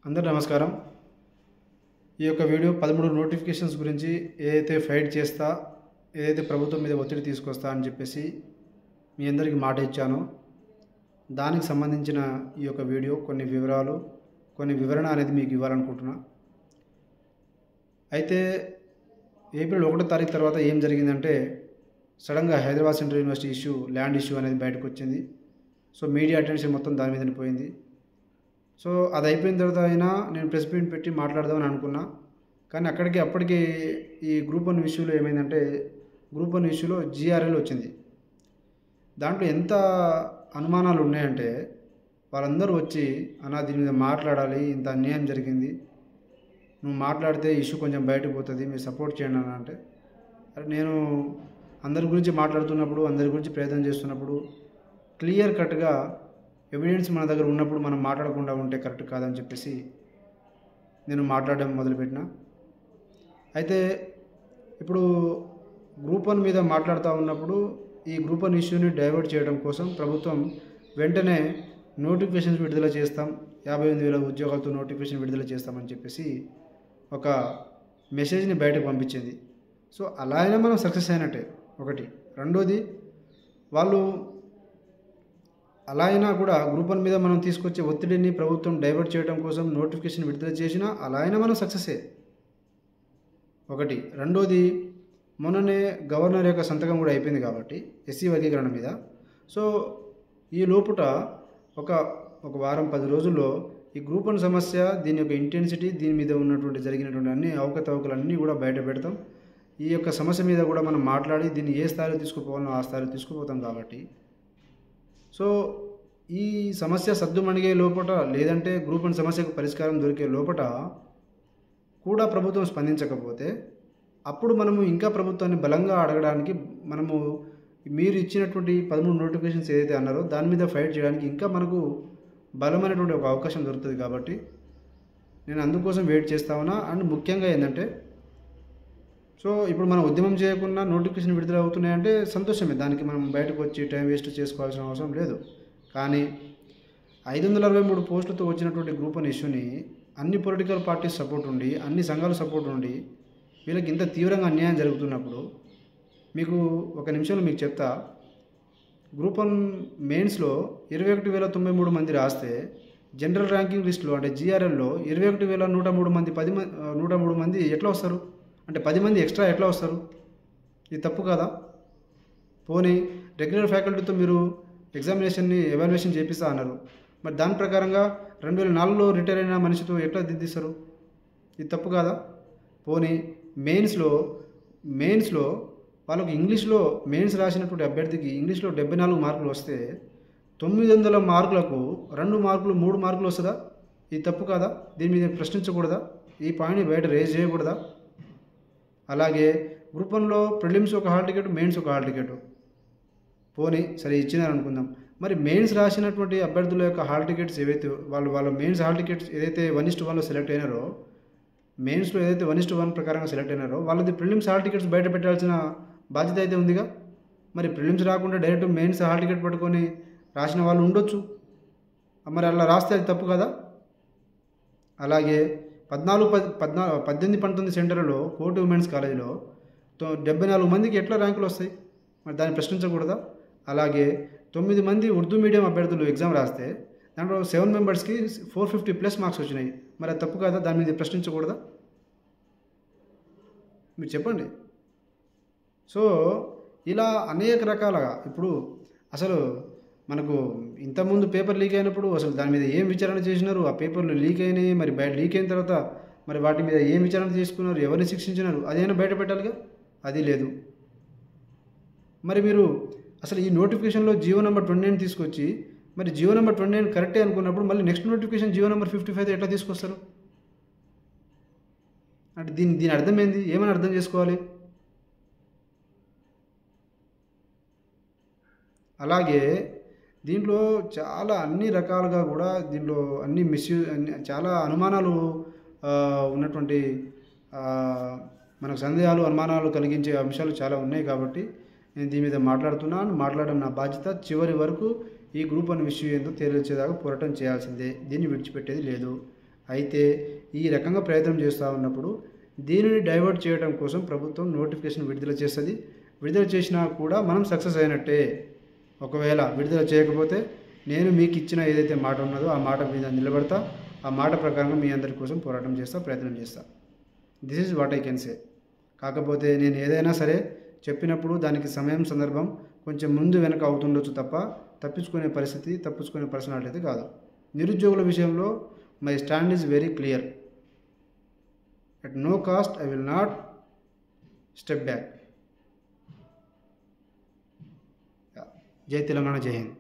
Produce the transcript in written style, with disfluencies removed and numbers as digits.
అందరూ నమస్కారం. ఈ యొక్క వీడియో 13 నోటిఫికేషన్స్ గురించి ఏదైతే ఫైట్ చేస్తా, ఏదైతే ప్రభుత్వం మీద ఒత్తిడి తీసుకొస్తా అని చెప్పేసి మీ అందరికీ మాట ఇచ్చానో, దానికి సంబంధించిన ఈ యొక్క వీడియో కొన్ని వివరాలు, కొన్ని వివరణ అనేది మీకు ఇవ్వాలనుకుంటున్నా. అయితే ఏప్రిల్ 1వ తారీఖు తర్వాత ఏం జరిగిందంటే, సడన్గా Hyderabad central university land issue అనేది బయటకు వచ్చింది. సో మీడియా అటెన్షన్ మొత్తం దాని మీదనే పోయింది. సో అది అయిపోయిన తర్వాత అయినా నేను ప్రెస్ మీట్ పెట్టి మాట్లాడదామని అనుకున్నా. కానీ అప్పటికి ఈ గ్రూప్ 1 ఇష్యూలో ఏమైందంటే, గ్రూప్ 1 ఇష్యూలో GRL వచ్చింది. దాంట్లో ఎంత అనుమానాలు ఉన్నాయంటే, వాళ్ళందరూ వచ్చి అన్నా దీని మీద మాట్లాడాలి, ఇంత అన్యాయం జరిగింది, నువ్వు మాట్లాడితే ఇష్యూ కొంచెం బయటకు పోతుంది, మీరు సపోర్ట్ చేయండి అని అంటే, అరే నేను అందరి గురించి మాట్లాడుతున్నప్పుడు, అందరి గురించి ప్రయత్నం చేస్తున్నప్పుడు క్లియర్ కట్గా ఎవిడెన్స్ మన దగ్గర ఉన్నప్పుడు మనం మాట్లాడకుండా ఉంటే కరెక్ట్ కాదని చెప్పేసి నేను మాట్లాడడం మొదలుపెట్టిన. అయితే ఇప్పుడు గ్రూప్ 1 మీద మాట్లాడుతూ ఉన్నప్పుడు ఈ గ్రూప్ 1 ఇష్యూని డైవర్ట్ చేయడం కోసం ప్రభుత్వం వెంటనే నోటిఫికేషన్స్ విడుదల చేస్తాం, 58,000 ఉద్యోగాలతో నోటిఫికేషన్ విడుదల చేస్తామని చెప్పేసి ఒక మెసేజ్ని బయటకు పంపించింది. సో అలా అయినా మనం సక్సెస్ అయినట్టే ఒకటి. రెండోది, వాళ్ళు అలా అయినా కూడా గ్రూప్ 1 మీద మనం తీసుకొచ్చే ఒత్తిడిని ప్రభుత్వం డైవర్ట్ చేయడం కోసం నోటిఫికేషన్ విడుదల చేసినా అలా అయినా మనం సక్సెసే ఒకటి. రెండోది, మొన్ననే గవర్నర్ యొక్క సంతకం కూడా అయిపోయింది కాబట్టి ఎస్సీ వర్గీకరణ మీద. సో ఈ లోపుట ఒక వారం 10 రోజుల్లో ఈ గ్రూప్ 1 సమస్య, దీని యొక్క ఇంటెన్సిటీ, దీని మీద ఉన్నటువంటి జరిగినటువంటి అన్ని అవకతవకలు అన్నీ కూడా బయట పెడతాం. ఈ యొక్క సమస్య మీద కూడా మనం మాట్లాడి దీన్ని ఏ స్థాయిలో తీసుకుపోవాలో ఆ స్థాయిలో తీసుకుపోతాం కాబట్టి, సో ఈ సమస్య సద్దుమణిగే లోపట, లేదంటే గ్రూప్ 1 సమస్యకు పరిష్కారం దొరికే లోపట కూడా ప్రభుత్వం స్పందించకపోతే, అప్పుడు మనము ఇంకా ప్రభుత్వాన్ని బలంగా అడగడానికి, మనము మీరు ఇచ్చినటువంటి 13 నోటిఫికేషన్స్ ఏదైతే అన్నారో దాని మీద ఫైట్ చేయడానికి ఇంకా మనకు బలమైనటువంటి ఒక అవకాశం దొరుకుతుంది. కాబట్టి నేను అందుకోసం వెయిట్ చేస్తా ఉన్నా. అండ్ ముఖ్యంగా ఏంటంటే, సో ఇప్పుడు మనం ఉద్యమం చేయకుండా నోటిఫికేషన్ విడుదల అవుతున్నాయంటే సంతోషమే, దానికి మనం బయటకు వచ్చి టైం వేస్ట్ చేసుకోవాల్సిన అవసరం లేదు. కానీ 563 పోస్టులతో వచ్చినటువంటి గ్రూప్ 1 ఇష్యూని అన్ని పొలిటికల్ పార్టీస్ సపోర్ట్ ఉండి, అన్ని సంఘాల సపోర్ట్ ఉండి, వీళ్ళకి ఇంత తీవ్రంగా అన్యాయం జరుగుతున్నప్పుడు, మీకు ఒక నిమిషంలో మీకు చెప్తా. గ్రూప్ 1 మెయిన్స్లో 21,093 మంది రాస్తే, జనరల్ ర్యాంకింగ్ లిస్టులో అంటే GRLలో 21,103 మంది 103 మంది ఎట్లా వస్తారు? అంటే 10 మంది ఎక్స్ట్రా ఎట్లా వస్తారు? ఇది తప్పు కాదా? పోనీ రెగ్యులర్ ఫ్యాకల్టీతో మీరు ఎవాల్యుయేషన్ చేపిస్తా అన్నారు, మరి దాని ప్రకారంగా 2004లో రిటైర్ అయిన మనిషితో ఎట్లా దిద్దిస్తారు? ఇది తప్పు కాదా? పోనీ మెయిన్స్లో వాళ్ళకి ఇంగ్లీష్లో మెయిన్స్ రాసినటువంటి అభ్యర్థికి ఇంగ్లీష్లో 74 మార్కులు వస్తే 900 మార్కులకు 2 మార్కులు 3 మార్కులు వస్తుందా? ఇది తప్పు కాదా? దీని మీద ప్రశ్నించకూడదా? ఈ పాయింట్ని బయట రేజ్ చేయకూడదా? అలాగే గ్రూప్ 1లో ప్రిలిమ్స్ ఒక హాల్ టికెట్, మెయిన్స్ ఒక హాల్ టికెట్. పోనీ సరే ఇచ్చినారు అనుకుందాం, మరి మెయిన్స్ రాసినటువంటి అభ్యర్థుల యొక్క హాల్ టికెట్స్ ఏవైతే వాళ్ళ మెయిన్స్ హాల్ టికెట్స్ ఏదైతే 1:1లో సెలెక్ట్ అయినారో, మెయిన్స్లో ఏదైతే 1:1 ప్రకారంగా సెలెక్ట్ అయినారో, వాళ్ళది ప్రిలిమ్స్ హాల్ టికెట్స్ బయట పెట్టాల్సిన బాధ్యత అయితే ఉందిగా. మరి ప్రిలిమ్స్ రాకుండా డైరెక్ట్ మెయిన్స్ హాల్ టికెట్ పట్టుకొని రాసిన వాళ్ళు ఉండొచ్చు, మరి అలా రాస్తే అది తప్పు కదా? అలాగే 18-19 సెంటర్లలో కోటి ఉమెన్స్ కాలేజీలో 74 మందికి ఎట్లా ర్యాంకులు వస్తాయి? మరి దాన్ని ప్రశ్నించకూడదా? అలాగే 9 మంది ఉర్దూ మీడియం అభ్యర్థులు ఎగ్జామ్ రాస్తే దాంట్లో 7 మెంబర్స్కి 450+ మార్క్స్ వచ్చినాయి, మరి అది తప్పు కదా? దాని మీద ప్రశ్నించకూడదా? మీరు చెప్పండి. సో ఇలా అనేక రకాలుగా, ఇప్పుడు అసలు మనకు ఇంతకుముందు పేపర్ లీక్ అయినప్పుడు అసలు దాని మీద ఏం విచారణ చేసినారు? ఆ పేపర్లు లీక్ అయినాయి, మరి బయట లీక్ అయిన తర్వాత మరి వాటి మీద ఏం విచారణ చేసుకున్నారు? ఎవరిని శిక్షించినారు? అదైనా బయట పెట్టాలిగా, అది లేదు. మరి మీరు అసలు ఈ నోటిఫికేషన్లో జియో నెంబర్ 29 తీసుకొచ్చి, మరి జియో నెంబర్ 29 కరెక్టే అనుకున్నప్పుడు మళ్ళీ నెక్స్ట్ నోటిఫికేషన్ జియో నెంబర్ 55 ఎట్లా తీసుకొస్తారు? అంటే దీని అర్థం ఏంది? ఏమని అర్థం చేసుకోవాలి? అలాగే దీంట్లో చాలా అన్ని రకాలుగా కూడా దీంట్లో అన్ని చాలా అనుమానాలు ఉన్నటువంటి, మనకు సందేహాలు అనుమానాలు కలిగించే అంశాలు చాలా ఉన్నాయి. కాబట్టి నేను దీని మీద మాట్లాడడం నా బాధ్యత. చివరి వరకు ఈ గ్రూప్ 1 ఇష్యూ ఏందో తేల్చేదాకా పోరాటం చేయాల్సిందే, దీన్ని విడిచిపెట్టేది లేదు. అయితే ఈ రకంగా ప్రయత్నం చేస్తూ ఉన్నప్పుడు దీనిని డైవర్ట్ చేయడం కోసం ప్రభుత్వం నోటిఫికేషన్ విడుదల చేస్తుంది. విడుదల చేసినా కూడా మనం సక్సెస్ అయినట్టే. ఒకవేళ విడుదల చేయకపోతే నేను మీకు ఇచ్చిన ఏదైతే మాట ఉన్నదో ఆ మాట మీద నిలబడతా, ఆ మాట ప్రకారంగా మీ అందరి కోసం పోరాటం చేస్తా, ప్రయత్నం చేస్తా. This is what I can say. కాకపోతే నేను ఏదైనా సరే చెప్పినప్పుడు దానికి సమయం సందర్భం కొంచెం ముందు వెనక అవుతుండొచ్చు తప్ప తప్పించుకునే పర్సనాలిటీ అయితే కాదు. నిరుద్యోగుల విషయంలో my stand is very clear. At no cost I will not step back. జై తెలంగాణ, జై హింద్.